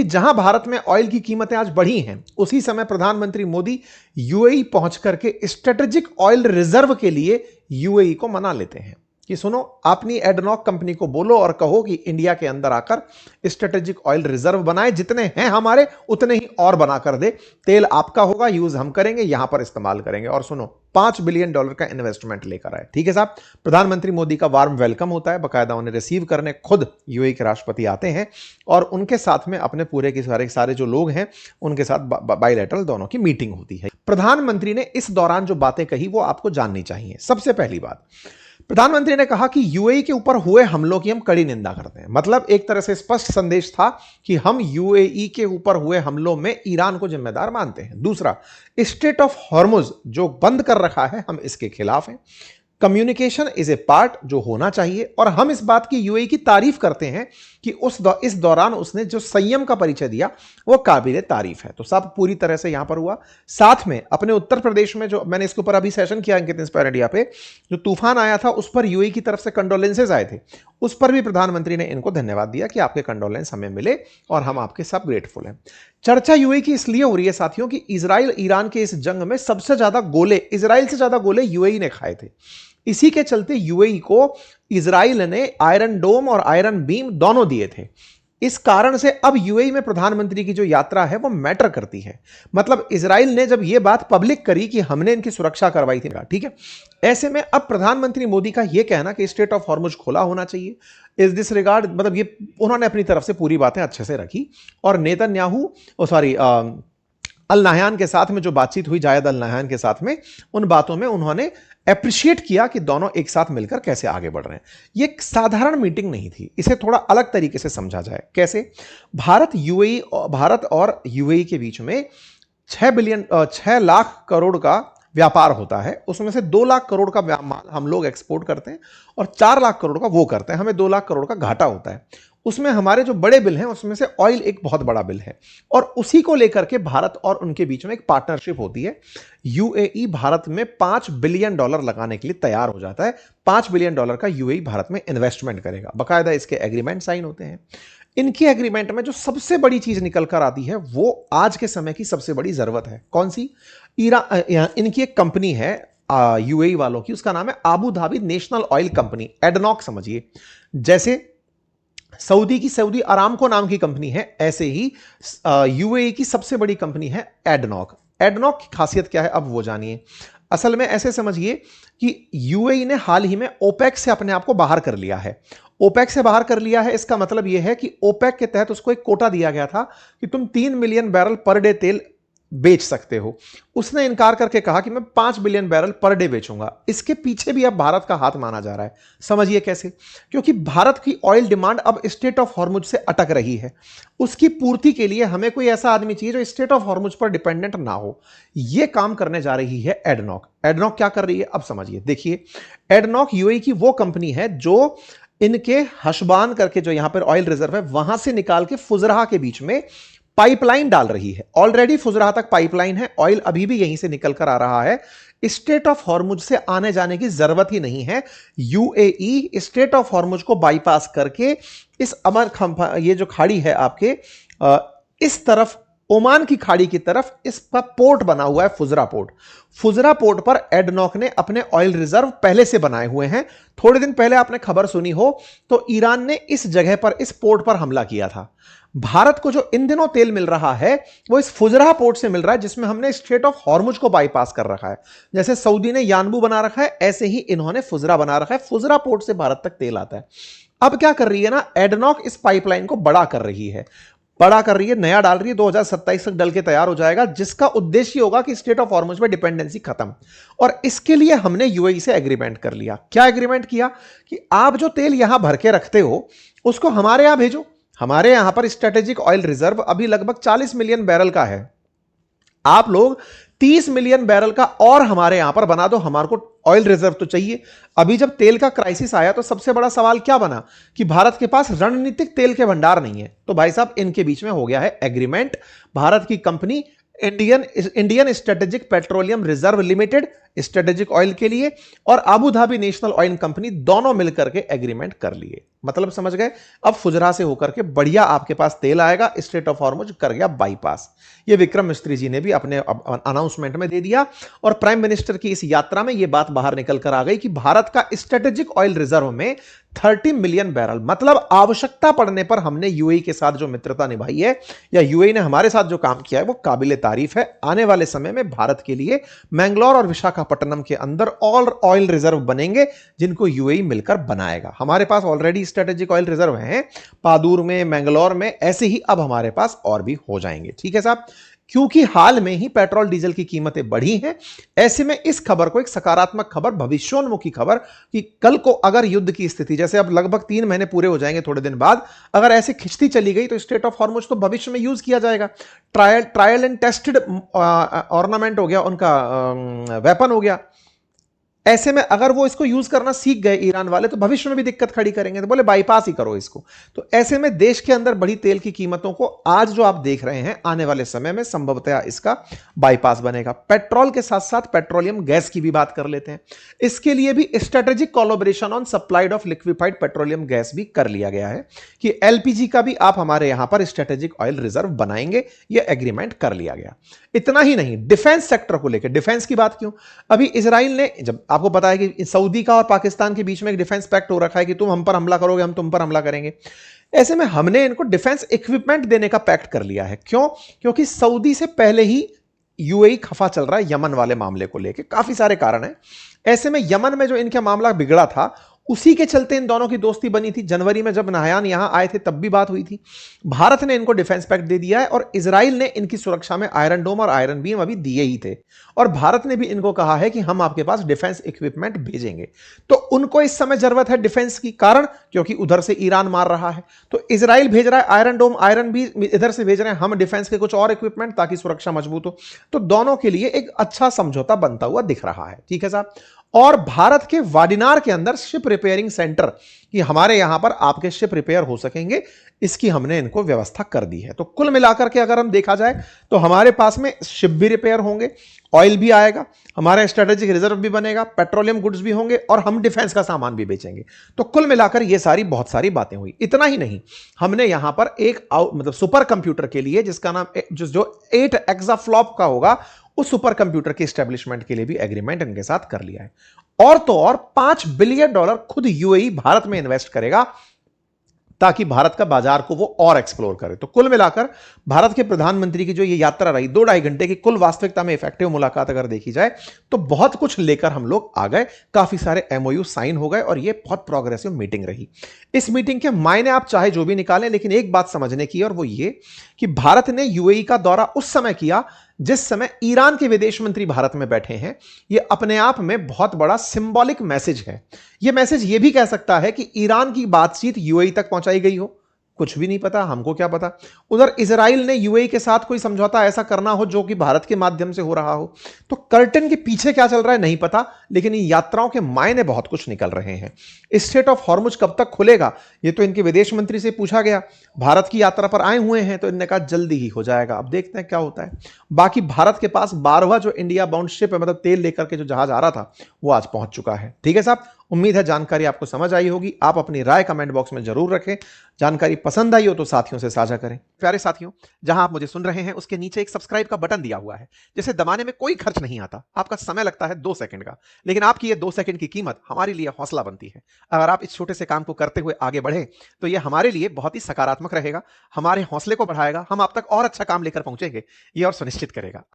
कि जहां भारत में ऑयल की कीमतें आज बढ़ी हैं, उसी समय प्रधानमंत्री मोदी यूएई पहुंच करके स्ट्रेटेजिक ऑयल रिजर्व के लिए यूएई को मना लेते हैं कि सुनो, अपनी एडनॉक कंपनी को बोलो और कहो कि इंडिया के अंदर आकर स्ट्रेटेजिक ऑयल रिजर्व बनाए, जितने हैं हमारे उतने ही और बना कर दे, तेल आपका होगा, यूज हम करेंगे, यहां पर इस्तेमाल करेंगे। और सुनो, $5 बिलियन का इन्वेस्टमेंट लेकर आए। ठीक है साहब, प्रधानमंत्री मोदी का वार्म वेलकम होता है, बकायदा उन्हें रिसीव करने खुद यूएई के राष्ट्रपति आते हैं और उनके साथ में अपने पूरे के सारे जो लोग हैं उनके साथ बायलैटरल दोनों की मीटिंग होती है। प्रधानमंत्री ने इस दौरान जो बातें कही वो आपको जाननी चाहिए। सबसे पहली बात, प्रधानमंत्री ने कहा कि यूएई के ऊपर हुए हमलों की हम कड़ी निंदा करते हैं। मतलब एक तरह से स्पष्ट संदेश था कि हम यूएई के ऊपर हुए हमलों में ईरान को जिम्मेदार मानते हैं। दूसरा, स्ट्रेट ऑफ हॉर्मुज जो बंद कर रखा है, हम इसके खिलाफ हैं। कम्युनिकेशन इज ए पार्ट, जो होना चाहिए, और हम इस बात की यूएई की तारीफ करते हैं कि इस दौरान उसने जो संयम का परिचय दिया वो काबिले तारीफ है। तो सब पूरी तरह से यहां पर हुआ। साथ में अपने उत्तर प्रदेश में, जो मैंने इसके ऊपर अभी सेशन किया अंकित इंस्पायर इंडिया पे, जो तूफान आया था उस पर यूएई की तरफ से कंडोलेंसेज आए थे, उस पर भी प्रधानमंत्री ने इनको धन्यवाद दिया कि आपके कंडोलेंस हमें मिले और हम आपके सब ग्रेटफुल हैं। चर्चा यूएई की इसलिए हो रही है साथियों कि इजराइल ईरान के इस जंग में सबसे ज्यादा गोले, इजराइल से ज्यादा गोले यूएई ने खाए थे। इसी के चलते यूएई को इजराइल ने आयरन डोम और आयरन बीम दोनों दिए थे। इस कारण से अब यूएई में प्रधानमंत्री की जो यात्रा है वो मैटर करती है। मतलब इजराइल ने जब ये बात पब्लिक करी कि हमने इनकी सुरक्षा करवाई थी, ठीक है, ऐसे में अब प्रधानमंत्री मोदी का यह कहना कि स्ट्रेट ऑफ हॉर्मुज खुला होना चाहिए, इस दिस रिगार्ड, मतलब ये उन्होंने अपनी तरफ से पूरी बातें अच्छे से रखी। और नेतन्याहू अल नाह्यान के साथ में जो बातचीत हुई, जायद अल नाह्यान के साथ में, उन बातों में उन्होंने अप्रिशिएट किया कि दोनों एक साथ मिलकर कैसे आगे बढ़ रहे हैं। ये एक साधारण मीटिंग नहीं थी, इसे थोड़ा अलग तरीके से समझा जाए। कैसे? भारत और यूएई के बीच में 6 लाख करोड़ का व्यापार होता है। उसमें से 2 लाख करोड़ का माल हम लोग एक्सपोर्ट करते हैं और 4 लाख करोड़ का वो करते हैं, हमें 2 लाख करोड़ का घाटा होता है। उसमें हमारे जो बड़े बिल हैं उसमें से ऑयल एक बहुत बड़ा बिल है और उसी को लेकर के भारत और उनके बीच में एक पार्टनरशिप होती है। यूएई भारत में $5 बिलियन लगाने के लिए तैयार हो जाता है। $5 बिलियन का यूएई भारत में इन्वेस्टमेंट करेगा। बाकायदा इसके एग्रीमेंट साइन होते हैं। इनकी एग्रीमेंट में जो सबसे बड़ी चीज निकल कर आती है वो आज के समय की सबसे बड़ी जरूरत है। कौन सी? इनकी एक कंपनी है यूएई वालों की, उसका नाम है Abu Dhabi national oil company, ADNOC समझिए। जैसे सऊदी अरामको नाम की कंपनी है, ऐसे ही यूएई की सबसे बड़ी कंपनी है एडनॉक। एडनॉक की खासियत क्या है अब वो जानिए। असल में ऐसे समझिए कि यूएई ने हाल ही में ओपेक से अपने आप को बाहर कर लिया है। ओपेक से बाहर कर लिया है, इसका मतलब यह है कि ओपेक के तहत उसको एक कोटा दिया गया था कि तुम 3 मिलियन बैरल पर डे तेल बेच सकते हो। उसने इनकार करके कहा कि मैं 5 बिलियन बैरल पर डे बेचूंगा। इसके पीछे भी अब भारत का हाथ माना जा रहा है। समझिए कैसे? क्योंकि भारत की ऑयल डिमांड अब स्ट्रेट ऑफ हॉर्मुज से अटक रही है। उसकी पूर्ति के लिए हमें कोई ऐसा आदमी चाहिए जो स्ट्रेट ऑफ हॉर्मुज पर डिपेंडेंट ना हो। यह काम करने जा रही है एडनॉक। एडनॉक क्या कर रही है अब समझिए। देखिए, एडनॉक यूएई की वो कंपनी है जो इनके हशबान करके जो यहां पर ऑयल रिजर्व है वहां से निकाल के फुजराह के बीच में पाइपलाइन डाल रही है। ऑलरेडी फुजराह तक पाइपलाइन है, ऑयल अभी भी यहीं से निकल कर आ रहा है। स्ट्रेट ऑफ हॉर्मुज से आने जाने की जरूरत ही नहीं है। यूएई स्ट्रेट ऑफ हॉर्मुज को बाईपास करके इस ये जो खाड़ी है आपके इस तरफ, ओमान की खाड़ी की तरफ, इसका पोर्ट बना हुआ है फुजरा पोर्ट। फुजरा पोर्ट पर एडनॉक ने अपने ऑयल रिजर्व पहले से बनाए हुए हैं। थोड़े दिन पहले आपने खबर सुनी हो तो ईरान ने इस जगह पर, इस पोर्ट पर हमला किया था। भारत को जो इन दिनों तेल मिल रहा है वो इस फुजरा पोर्ट से मिल रहा है जिसमें हमने स्ट्रेट ऑफ हॉर्मुज को बाईपास कर रखा है। जैसे सऊदी ने यानबू बना रखा है, ऐसे ही इन्होंने फुजरा बना रखा है। फुजरा पोर्ट से भारत तक तेल आता है। अब क्या कर रही है ना, एडनॉक इस पाइपलाइन को बड़ा कर रही है, नया डाल रही है। 2027 तक डल के तैयार हो जाएगा, जिसका उद्देश्य होगा कि स्ट्रेट ऑफ हॉर्मुज में डिपेंडेंसी खत्म। और इसके लिए हमने यूएई से एग्रीमेंट कर लिया। क्या एग्रीमेंट किया? कि आप जो तेल यहां भर के रखते हो उसको हमारे यहां भेजो। हमारे यहां पर स्ट्रेटेजिक ऑयल रिजर्व अभी लगभग 40 मिलियन बैरल का है। आप लोग 30 मिलियन बैरल का और हमारे यहां पर बना दो। हमारे को ऑयल रिजर्व तो चाहिए। अभी जब तेल का क्राइसिस आया तो सबसे बड़ा सवाल क्या बना कि भारत के पास रणनीतिक तेल के भंडार नहीं है। तो भाई साहब, इनके बीच में हो गया है एग्रीमेंट। भारत की company Indian strategic petroleum reserve limited strategic oil के लिए और Abu Dhabi national oil company दोनों मिलकर के एग्रीमेंट कर लिए। मतलब समझ गए, अब फुजरा से होकर के बढ़िया आपके पास तेल आएगा, स्ट्रेट ऑफ हॉर्मुज कर गया बाईपास। ये विक्रम मिस्त्री जी ने भी अपने अनाउंसमेंट में दे दिया और प्राइम मिनिस्टर की इस यात्रा में यह बात बाहर निकल कर आ गई कि भारत का स्ट्रेटेजिक ऑयल रिजर्व में 30 मिलियन बैरल, मतलब आवश्यकता पड़ने पर हमने यूएई के साथ जो मित्रता निभाई है या यूएई ने हमारे साथ जो काम किया है वो काबिले तारीफ है। आने वाले समय में भारत के लिए मैंगलोर और विशाखापट्टनम के अंदर और ऑयल रिजर्व बनेंगे जिनको यूएई मिलकर बनाएगा। हमारे पास ऑलरेडी स्ट्रेटेजिक ऑयल रिजर्व हैं पादूर में, मैंगलोर में, ऐसे ही अब हमारे पास और भी हो जाएंगे। ठीक है साहब, क्योंकि हाल में ही पेट्रोल डीजल की कीमतें बढ़ी हैं, ऐसे में इस खबर को एक सकारात्मक खबर, भविष्योन्मुखी खबर कि कल को अगर युद्ध की स्थिति, जैसे अब लगभग 3 महीने पूरे हो जाएंगे थोड़े दिन बाद, अगर ऐसे खिंचती चली गई तो स्ट्रेट ऑफ हॉर्मुज तो भविष्य में यूज किया जाएगा। ट्रायल एंड टेस्टेड ऑर्नामेंट हो गया, उनका वेपन हो गया। ऐसे में अगर वो इसको यूज करना सीख गए ईरान वाले तो भविष्य में भी दिक्कत खड़ी करेंगे, तो बोले बाईपास ही करो इसको। तो ऐसे में देश के अंदर बढ़ी तेल की कीमतों को आज जो आप देख रहे हैं, आने वाले समय में संभवतः इसका बाईपास बनेगा। पेट्रोल के साथ साथ पेट्रोलियम गैस की भी बात कर लेते हैं। इसके लिए भी strategic collaboration on supplied of liquefied petroleum gas भी कर लिया गया है कि एलपीजी का भी आप हमारे यहां पर स्ट्रेटेजिक ऑयल रिजर्व बनाएंगे, यह एग्रीमेंट कर लिया गया। इतना ही नहीं, डिफेंस सेक्टर को लेकर, डिफेंस की बात क्यों, अभी इजराइल ने, जब आपको पता है कि सऊदी का और पाकिस्तान के बीच में एक डिफेंस पैक्ट हो रखा है कि तुम हम पर हमला करोगे, हम तुम पर हमला करेंगे, ऐसे में हमने इनको डिफेंस इक्विपमेंट देने का पैक्ट कर लिया है। क्यों? क्योंकि सऊदी से पहले ही यूएई खफा चल रहा है यमन वाले मामले को लेकर, काफी सारे कारण हैं। ऐसे में यमन में जो इनका मामला बिगड़ा था उसी के चलते इन दोनों की दोस्ती बनी थी। जनवरी में जब नहयान यहां आए थे तब भी बात हुई थी। भारत ने इनको डिफेंस पैक्ट दे दिया है और इजराइल ने इनकी सुरक्षा में आयरन डोम और आयरन बीम अभी दिए ही थे, और भारत ने भी इनको कहा है कि हम आपके पास डिफेंस इक्विपमेंट भेजेंगे। तो उनको इस समय जरूरत है डिफेंस की, कारण क्योंकि उधर से ईरान मार रहा है, तो इजराइल भेज रहा है आयरन डोम, आयरन बीम इधर से भेज रहे हैं हम डिफेंस के कुछ और इक्विपमेंट ताकि सुरक्षा मजबूत हो। तो दोनों के लिए एक अच्छा समझौता बनता हुआ दिख रहा है। ठीक है साहब, और भारत के वाडिनार के अंदर शिप रिपेयरिंग सेंटर, कि हमारे यहां पर आपके शिप रिपेयर हो सकेंगे, इसकी हमने इनको व्यवस्था कर दी है। तो कुल मिलाकर के अगर हम देखा जाए तो हमारे पास में शिप भी रिपेयर होंगे, ऑयल भी आएगा, हमारा स्ट्रेटेजिक रिजर्व भी बनेगा, पेट्रोलियम गुड्स भी होंगे और हम डिफेंस का सामान भी बेचेंगे। तो कुल मिलाकर ये सारी बहुत सारी बातें हुई। इतना ही नहीं, हमने यहां पर एक मतलब सुपर कंप्यूटर के लिए जिसका नाम जो 8 एक्साफ्लॉप का होगा, उस सुपर कंप्यूटर के एस्टेब्लिशमेंट के लिए भी एग्रीमेंट इनके साथ कर लिया है। और तो और $5 बिलियन खुद यूएई भारत में इन्वेस्ट करेगा ताकि भारत का बाजार को वो और एक्सप्लोर करे। तो कुल मिलाकर भारत के प्रधानमंत्री की जो ये यात्रा रही 2-2.5 घंटे की, कुल वास्तविकता में इफेक्टिव मुलाकात अगर देखी जाए तो बहुत कुछ लेकर हम लोग आ गए, काफी सारे एमओयू साइन हो गए और ये बहुत प्रोग्रेसिव मीटिंग रही। इस मीटिंग के मायने आप चाहे जो भी निकालें, लेकिन एक बात समझने की, और वो ये कि भारत ने यूएई का दौरा उस समय किया जिस समय ईरान के विदेश मंत्री भारत में बैठे हैं। यह अपने आप में बहुत बड़ा सिंबॉलिक मैसेज है। यह मैसेज यह भी कह सकता है कि ईरान की बातचीत यूएई तक पहुंचाई गई हो, कुछ भी नहीं पता, हमको क्या पता। उधर इजराइल ने यूएई के साथ कोई समझौता ऐसा करना हो जो कि भारत के माध्यम से हो रहा हो। तो कर्टन के पीछे क्या चल रहा है नहीं पता, लेकिन इन यात्राओं के मायने बहुत कुछ निकल रहे हैं। स्ट्रेट ऑफ हॉर्मुज कब तक खुलेगा, यह तो इनके विदेश मंत्री से पूछा गया। भारत की यात्रा पर आए हुए हैं तो इन्होंने कहा जल्दी ही हो जाएगा, अब देखते हैं क्या होता है। बाकी भारत के पास 12वां जो इंडिया बाउंड शिप है, मतलब तेल लेकर के जो जहाज आ रहा था, वो आज पहुंच चुका है। ठीक है साहब, उम्मीद है जानकारी आपको समझ आई होगी। आप अपनी राय कमेंट बॉक्स में जरूर रखें। जानकारी पसंद आई हो तो साथियों से साझा करें। प्यारे साथियों, जहां आप मुझे सुन रहे हैं उसके नीचे एक सब्सक्राइब का बटन दिया हुआ है, जिसे दबाने में कोई खर्च नहीं आता। आपका समय लगता है 2 सेकंड का, लेकिन आपकी ये 2 सेकंड की कीमत हमारे लिए हौसला बनती है। अगर आप इस छोटे से काम को करते हुए आगे बढ़े तो यह हमारे लिए बहुत ही सकारात्मक रहेगा, हमारे हौसले को बढ़ाएगा, हम आप तक और अच्छा काम लेकर पहुंचेंगे, ये और सुनिश्चित करेगा।